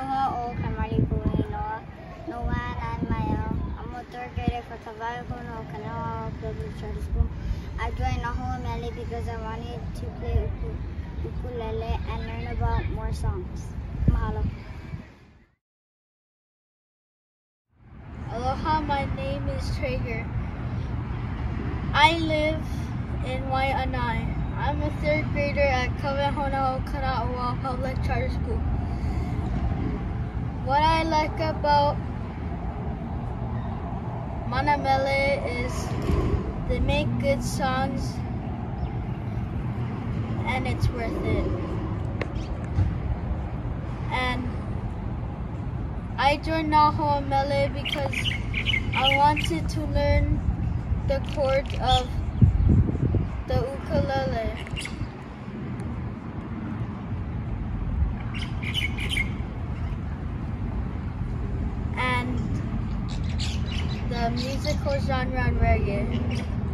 Aloha o Kamari Noah. Noah and Mayo. I'm a third grader for Kavaikono Kanawa Public Charter School. I joined Naho Mele because I wanted to play ukulele and learn about more songs. Mahalo. Aloha, my name is Traeger. I live in Waianae. I'm a third grader at Kamehameha Kana'aua Public Charter School. What I like about Manamele is they make good songs and it's worth it. And I joined Naho Mele because I wanted to learn the chords of the ukulele. And the musical genre and reggae.